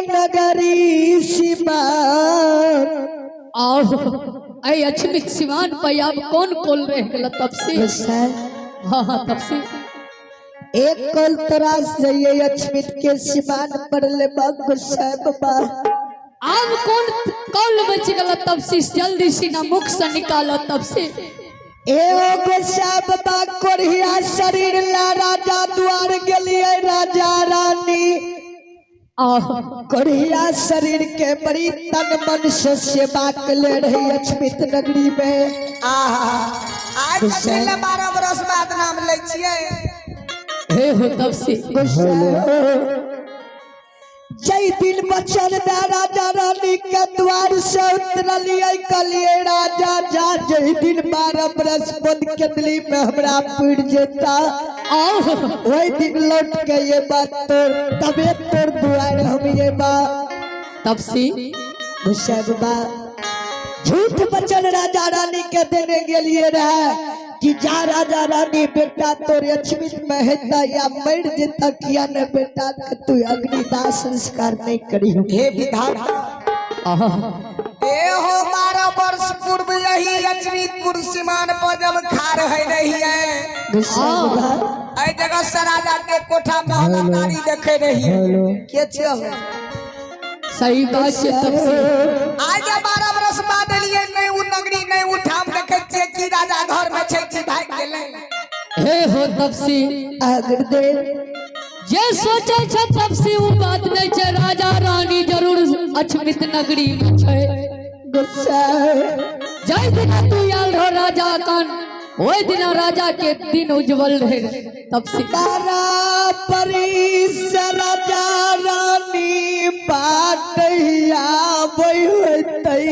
नगरी सिवान। ऐ अछमित सिवान पे आप कौन कोल रहे गलत तब से। हाँ तब से एक कल तरास जाइए अछमित के सिवान पर ले बाबा। आप कौन कौन बच गलत तब से जल्दी से ना मुख से निकालो तब से। बाबा कोरिया शरीर ला राजा द्वार गेलिए राजा रानी। कोरिया शरीर के बड़ी तन मन से सेवा ले रही अछमित नगरी में। आज 12 बरस बाद नाम ले छिए। हे हो तब से जय दिन बचन राजा रानी के द्वार से उतरलिए कलिए राजा जा। जय दिन 12 बरस बंद के दिल्ली में हमरा पीड़ जेता। वही दिन लौट के ये बात तोर तबे तोर दुआर हम ये बात तब से बाबा झूठ बचन राजा रानी के देने के लिए रहा कि जा राजा रानी बेटा तोरे अछमित में हेता या मर जेता किया न बेटा तू अग्निदाह संस्कार नहीं करी। हे विधाता ए हो 12 वर्ष पूर्व यही अछमितपुर सीमान पर जब खा रहे नहीं है ऐ जगह सराजा के कोठा महल गाड़ी देखे रही है के छियो सही बात है तब से आज 12 वर्ष बाद लिए नहीं उ नगरी नहीं उठाम देखे छे कि राजा घर में छे कि भाग गेले। हे हो तब से अगर दे ये सोचे छ तब से वो बात नहीं छे राजा रानी जरूर अछमित नगरी में छे। जय दिन तू याल हो राजा कान ओए दिन राजा के दिन उज्जवल रहे तब से तारा परिस राजा रानी पाटैया बई होतई।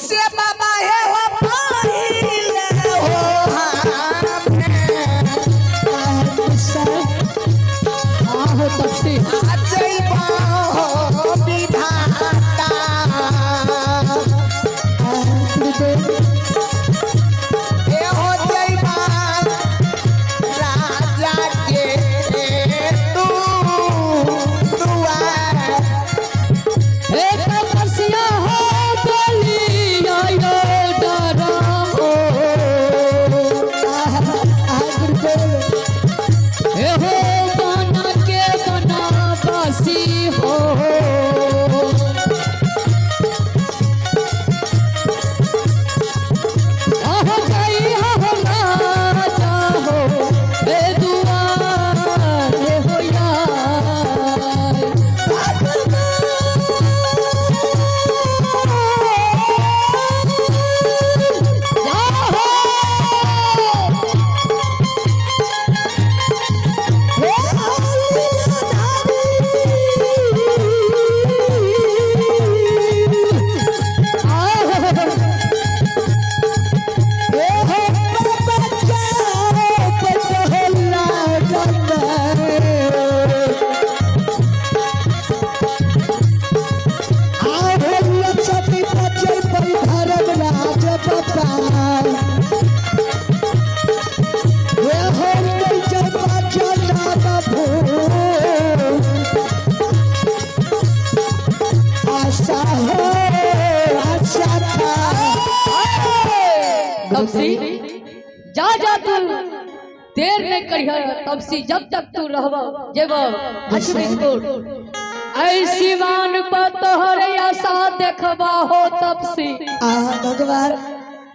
से बाबा हे हो पाइल हो हो तब से जय हो विधाता हे हो जय राजा के तू दुआर हे तपस्या हो डोली आयो डरा हो हे हो बना के बना बासी हो आह जय हो राजा हो हे दुआर हे हो यार तब से जा जा तू देर नहीं करिया तब से जब तक तू रहबा जेबो अछमितपुर ऐसी मान पर तोहरे आशा देखबा हो तब से भगवान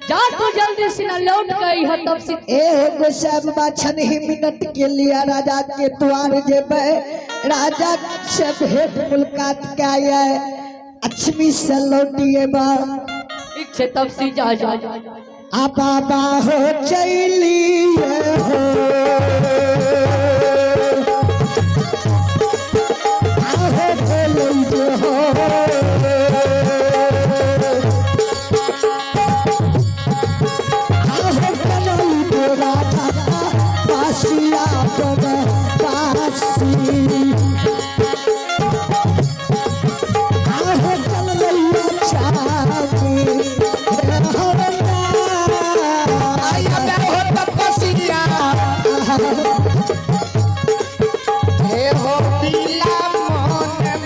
जा तू जल्दी से ना लौट गई है तब से गोसाब बाछन ही मिनट के लिए राजा के द्वार जेबे राजा से भेंट मुलाकात के आया अछमी से लौटिए बा ठीक है तब से जा जा बाबा हो चलिए हो आहो बोलिए हो आहो बोलिए राजा बासिया बन बासी आहो बोलिए चाबी हे हो पीला मन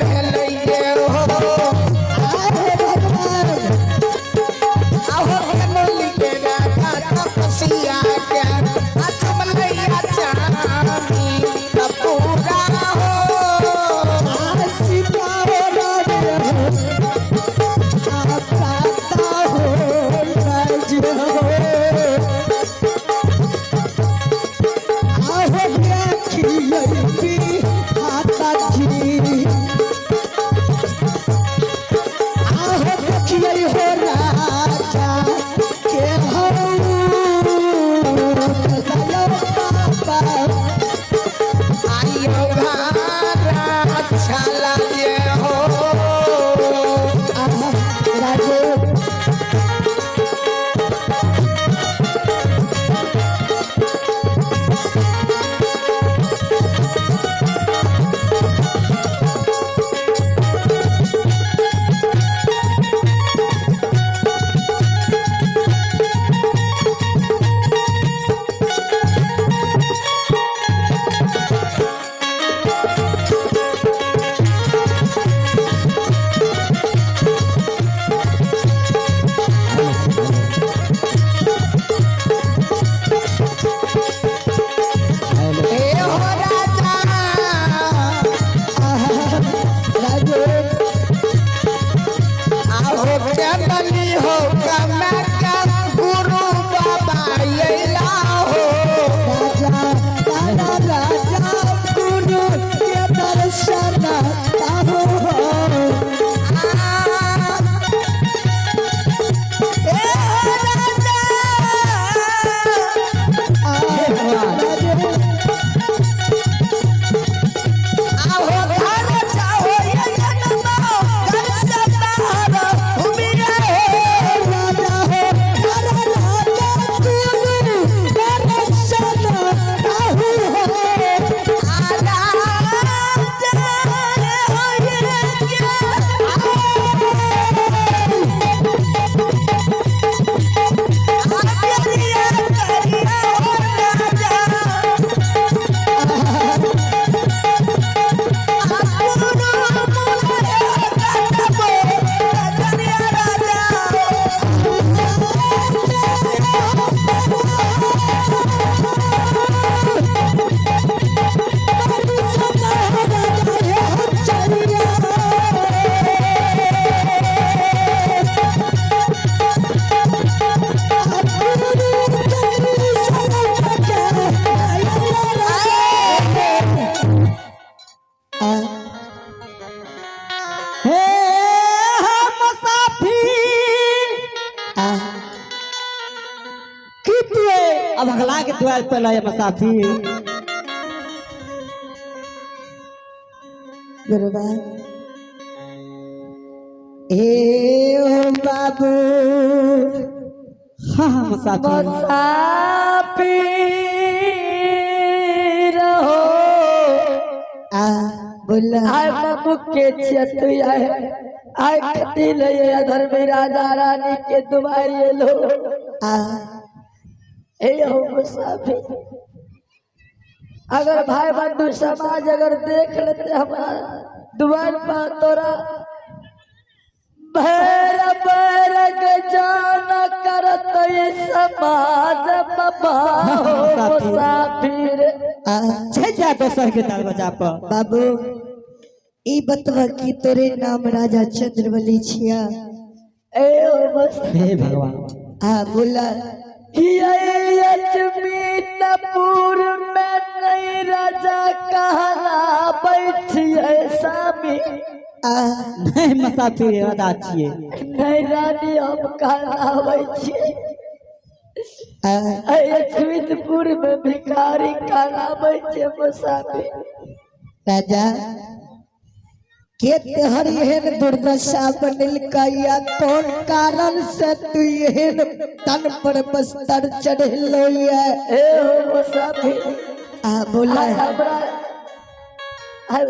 पगला के द्वार पे लाए मुसाफिर गुरुबा ए ओ बाबू हाँ मुसाफिर मुसाफिर हो आ बोला आय बाबू के छियतु आय खती ले अधर में राजा रानी के दुआरे लो आ ए हो मुसाफिर अगर भाई बंधु समाज अगर देख लेते हमारा द्वार पर तोरा भैर भैर के जान करत समाज बाबा मुसाफिर जा दोसर के ताल बजा पर बाबू ई बतवा की तोरे नाम राजा चंद्रवली छिया ए ओ बस हे भगवान आ बोला अजमीनपुर में नहीं राजा कहला बैठिए स्वामी नहीं मुसाफिर राजा छिए नहीं रानी हम कहला बैठिए अजमीनपुर में भिखारी कहला बैठिए मुसाफिर राजा के तेहर एहन दुर्दशा बनल कहिया कौन कारण से तू एहन तन पर बस्तर चढ़लो है ए हो मुसाफिर आ बोला हमरा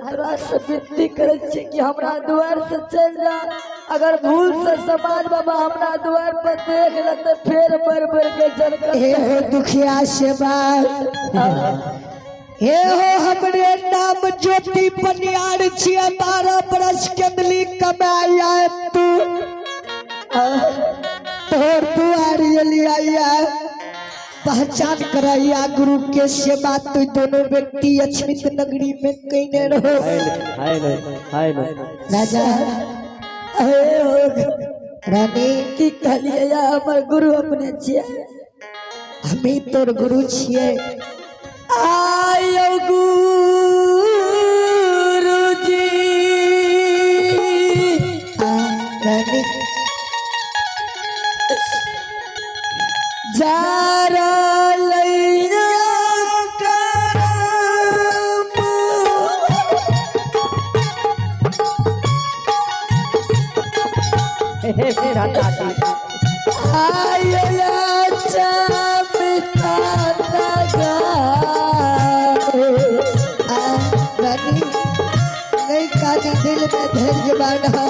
तोरा से विनती करे छी कि हमरा द्वार से चल जा अगर भूल से समाज बाबा हमरा द्वार पर देख ले तो फेर मर मर के जल हे हो दुखिया सेवा हे हो हमरे नाम ज्योति पनियार छिया 12 बरस केंदली कमाया तू तोर दुआर लिया पहचान कराइया गुरु के सेवा तू दोनों व्यक्ति अछमित नगरी में कहने रहो राजा रानी की कहलिए या हमर गुरु अपने छिए हमें तोर गुरु छिए आयो गुरुजी रानी जारा लैया आयो चमता लगा रानी नहीं काजी दिल में धैर्य बांधा